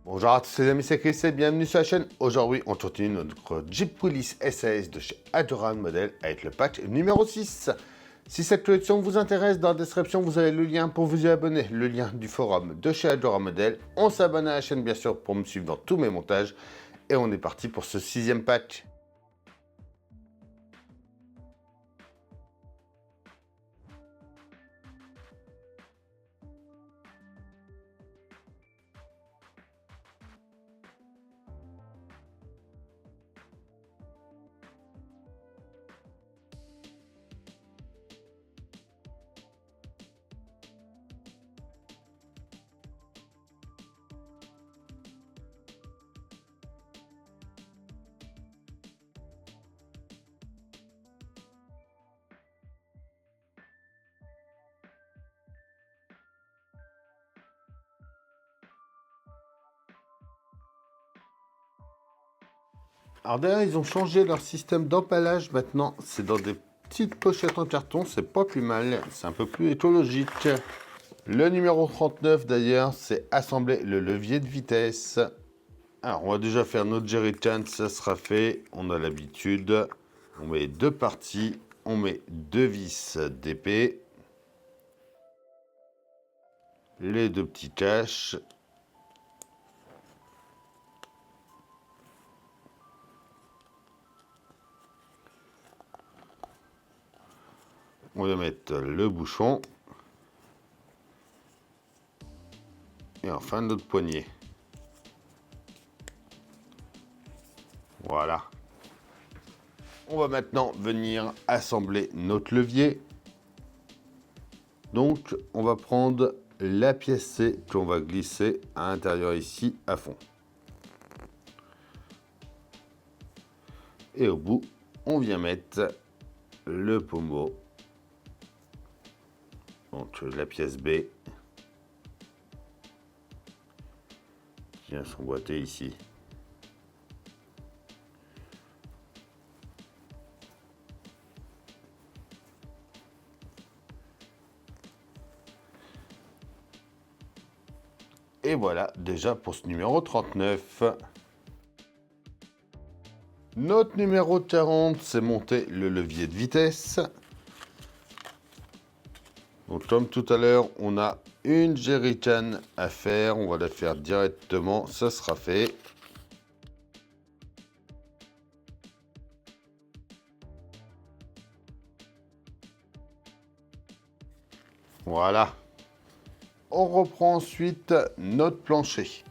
Bonjour à tous les amis, c'est Chris et bienvenue sur la chaîne. Aujourd'hui, on continue notre Jeep Willys SAS de chez Adorable Model avec le patch numéro 6. Si cette collection vous intéresse, dans la description, vous avez le lien pour vous y abonner, le lien du forum de chez Adorable Model. On s'abonne à la chaîne, bien sûr, pour me suivre dans tous mes montages. Et on est parti pour ce 6e patch. Alors derrière, ils ont changé leur système d'emballage. Maintenant, c'est dans des petites pochettes en carton. C'est pas plus mal. C'est un peu plus écologique. Le numéro 39, d'ailleurs, c'est assembler le levier de vitesse. Alors, on va déjà faire notre jerrycan. Ça sera fait. On a l'habitude. On met deux parties. On met deux vis d'épée. Les deux petits caches. On va mettre le bouchon. Et enfin notre poignée. Voilà. On va maintenant venir assembler notre levier. Donc, on va prendre la pièce C qu'on va glisser à l'intérieur ici à fond. Et au bout, on vient mettre le pommeau. Donc la pièce B qui vient s'emboîter ici. Et voilà déjà pour ce numéro 39. Notre numéro 40, c'est monter le levier de vitesse. Donc comme tout à l'heure, on a une jerrycan à faire. On va la faire directement, ça sera fait. Voilà. On reprend ensuite notre plancher.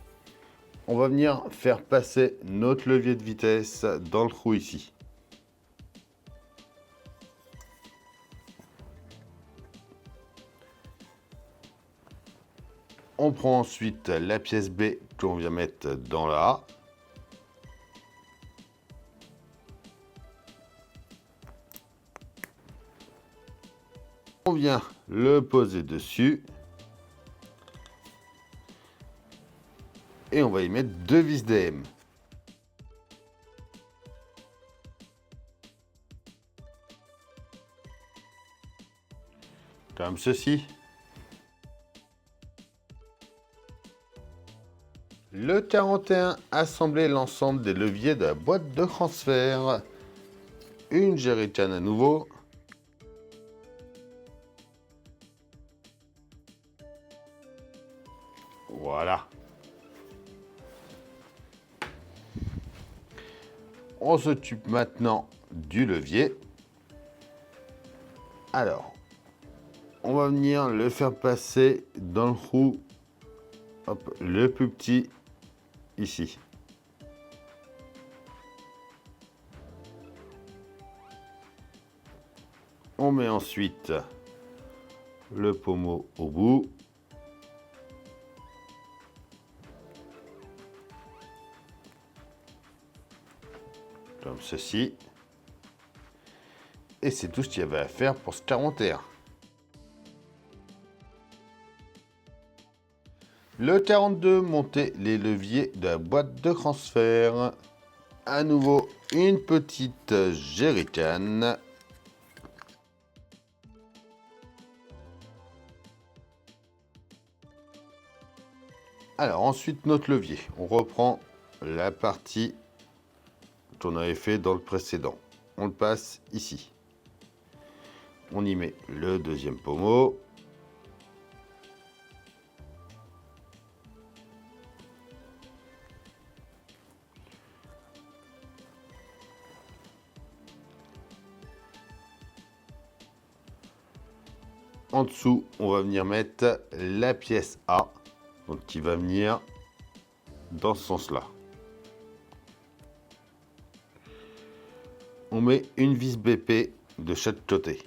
On va venir faire passer notre levier de vitesse dans le trou ici. On prend ensuite la pièce B qu'on vient mettre dans la A. On vient le poser dessus. Et on va y mettre deux vis DM. Comme ceci. Le 41, assembler l'ensemble des leviers de la boîte de transfert. Une jerrycan à nouveau. Voilà. On s'occupe maintenant du levier. Alors, on va venir le faire passer dans le trou, hop, le plus petit ici. On met ensuite le pommeau au bout. Comme ceci. Et c'est tout ce qu'il y avait à faire pour ce 41. Le 42, monter les leviers de la boîte de transfert. À nouveau, une petite jerrycan. Alors ensuite notre levier. On reprend la partie qu'on avait fait dans le précédent. On le passe ici. On y met le deuxième pommeau. En dessous, on va venir mettre la pièce A, donc qui va venir dans ce sens-là. On met une vis BP de chaque côté.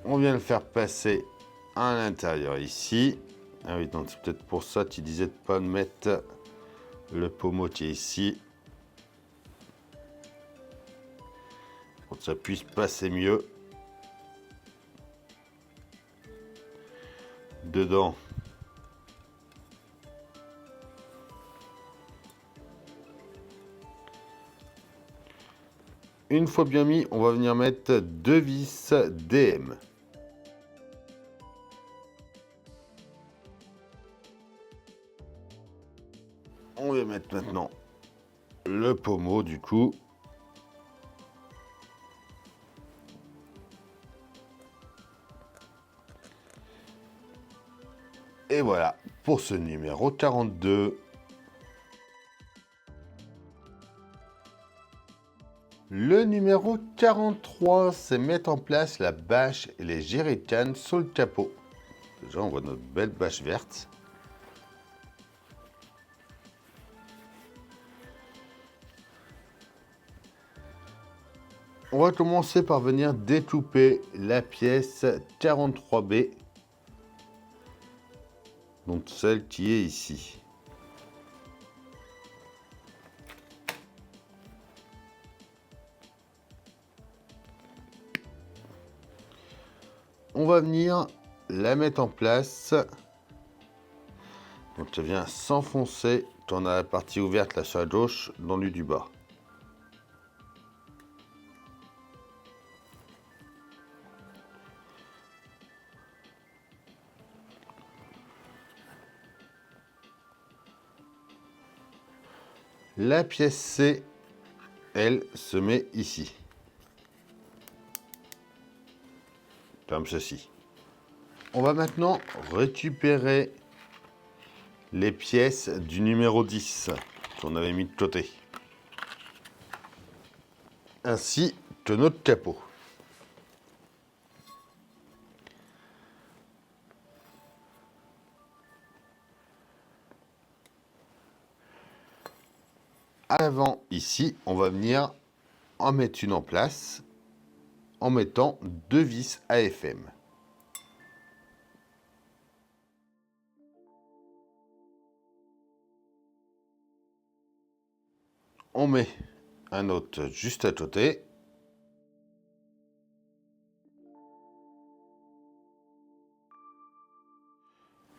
On vient le faire passer à l'intérieur ici. Ah oui, donc c'est peut-être pour ça que tu disais de pas mettre le pommeau qui est ici. Pour que ça puisse passer mieux. Dedans. Une fois bien mis, on va venir mettre deux vis DM. On va mettre maintenant le pommeau du coup. Et voilà pour ce numéro 42. Le numéro 43, c'est mettre en place la bâche et les jerrycans sur le capot. Déjà, on voit notre belle bâche verte. On va commencer par venir découper la pièce 43B. Donc celle qui est ici. On va venir la mettre en place. Donc ça vient s'enfoncer. On a la partie ouverte là sur la gauche dans le du bas. La pièce C, elle, se met ici. Comme ceci. On va maintenant récupérer les pièces du numéro 10 qu'on avait mis de côté. Ainsi que notre capot. À l'avant, ici, on va venir en mettre une en place en mettant deux vis AFM. On met un autre juste à côté.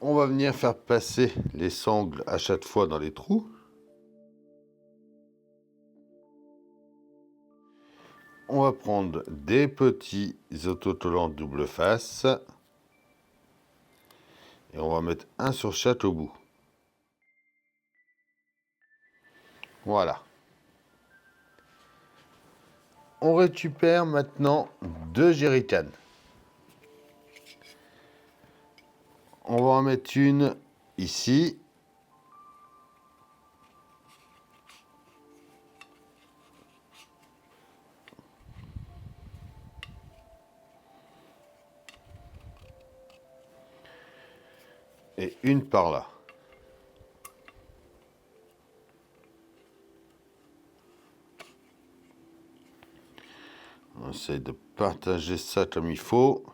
On va venir faire passer les sangles à chaque fois dans les trous. On va prendre des petits autocollants double face. Et on va mettre un sur chaque au bout. Voilà. On récupère maintenant deux jerrycans. On va en mettre une ici. Et une par là. On essaie de partager ça comme il faut.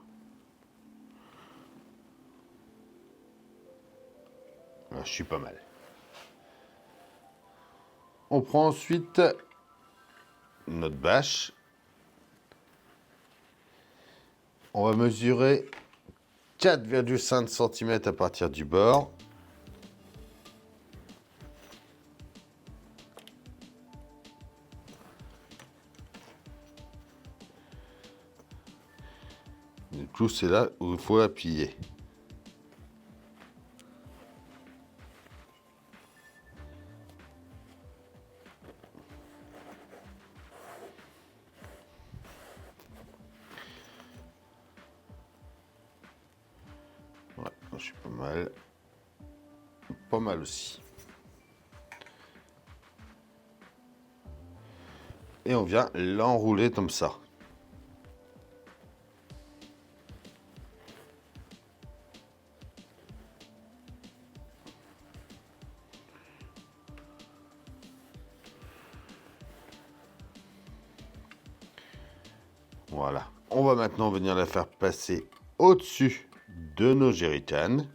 Là, je suis pas mal. On prend ensuite notre bâche. On va mesurer 4,5 cm à partir du bord. Du coup, c'est là où il faut appuyer. Ouais, je suis pas mal. Pas mal aussi. Et on vient l'enrouler comme ça. Voilà. On va maintenant venir la faire passer au-dessus de nos jerrycans.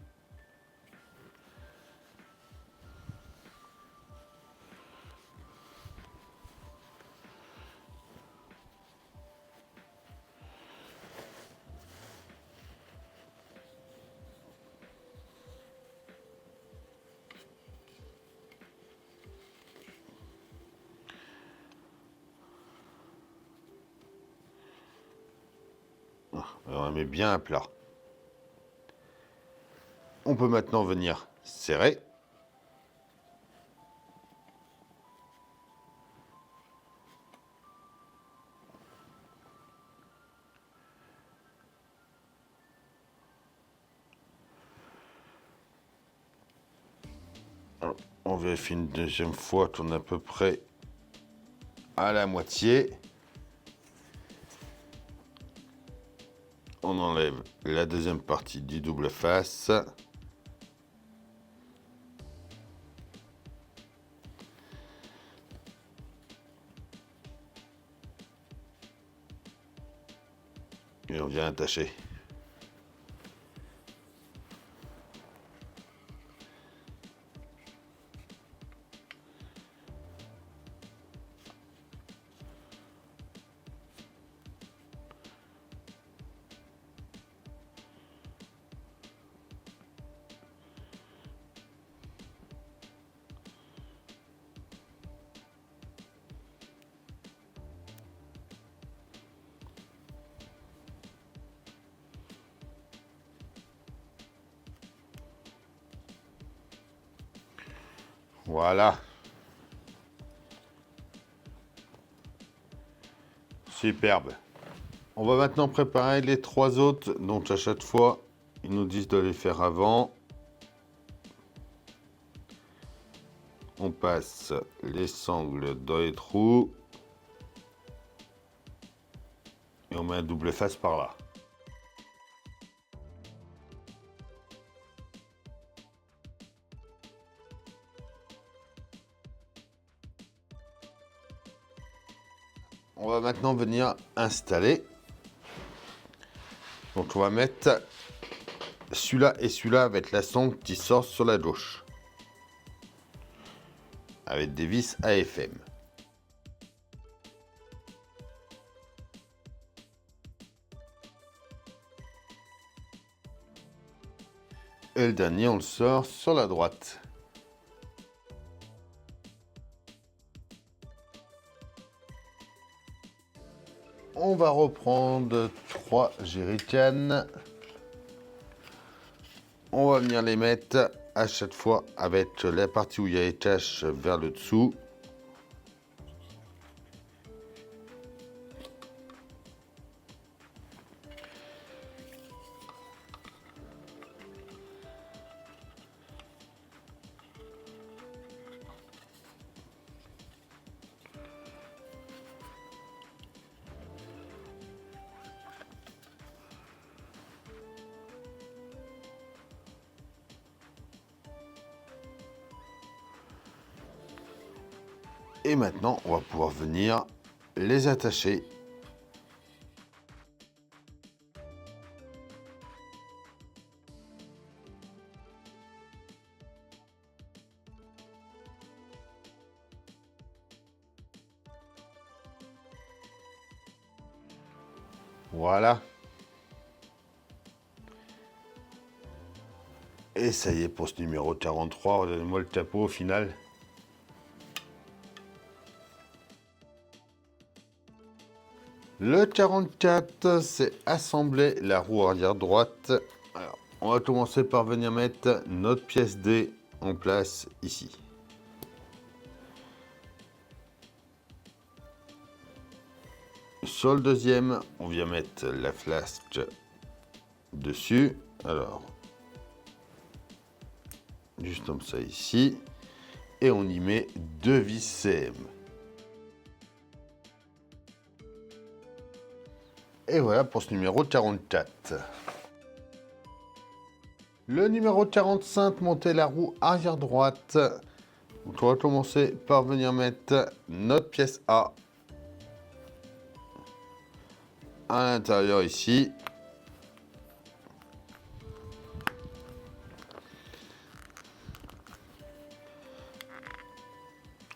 On la met bien à plat. On peut maintenant venir serrer. Alors, on vérifie une deuxième fois qu'on est à peu près à la moitié. On enlève la deuxième partie du double face. Et on vient attacher. Voilà. Superbe. On va maintenant préparer les trois autres. Donc à chaque fois, ils nous disent de les faire avant. On passe les sangles dans les trous. Et on met un double face par là. On va maintenant venir installer. Donc on va mettre celui-là et celui-là avec la sangle qui sort sur la gauche. Avec des vis AFM. Et le dernier, on le sort sur la droite. On va reprendre 3 jerrycans. On va venir les mettre à chaque fois avec la partie où il y a les taches vers le dessous. Et maintenant, on va pouvoir venir les attacher. Voilà. Et ça y est pour ce numéro 43. Donnez-moi le capot au final. Le 44, c'est assembler la roue arrière droite. Alors, on va commencer par venir mettre notre pièce D en place ici. Sur le deuxième, on vient mettre la flasque dessus. Alors, juste comme ça ici. Et on y met 2 vis CM. Et voilà pour ce numéro 44. Le numéro 45, monter la roue arrière droite. Donc on va commencer par venir mettre notre pièce A à l'intérieur ici.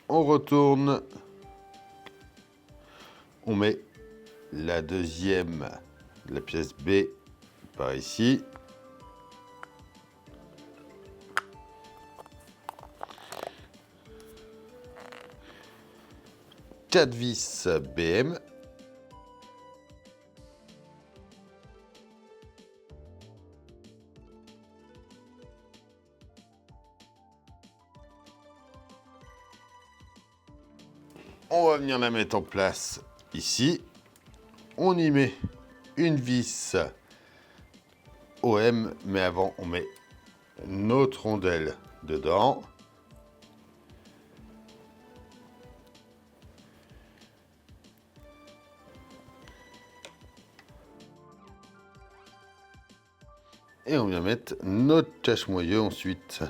On retourne. On met la deuxième, la pièce B par ici. Quatre vis BM. On va venir la mettre en place ici. On y met une vis OM, mais avant on met notre rondelle dedans. Et on vient mettre notre cache-moyeu ensuite.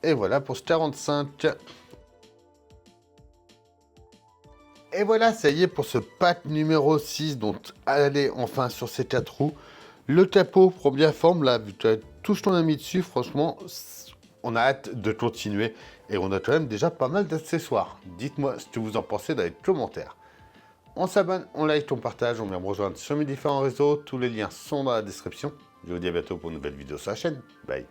Et voilà pour ce 45. Et voilà, ça y est pour ce pack numéro 6. Donc, allez enfin sur ces 4 roues. Le capot prend bien forme là, vu que tout ce qu'on a mis dessus, franchement, on a hâte de continuer. Et on a quand même déjà pas mal d'accessoires. Dites-moi ce que vous en pensez dans les commentaires. On s'abonne, on like, on partage, on vient me rejoindre sur mes différents réseaux. Tous les liens sont dans la description. Je vous dis à bientôt pour une nouvelle vidéo sur la chaîne. Bye.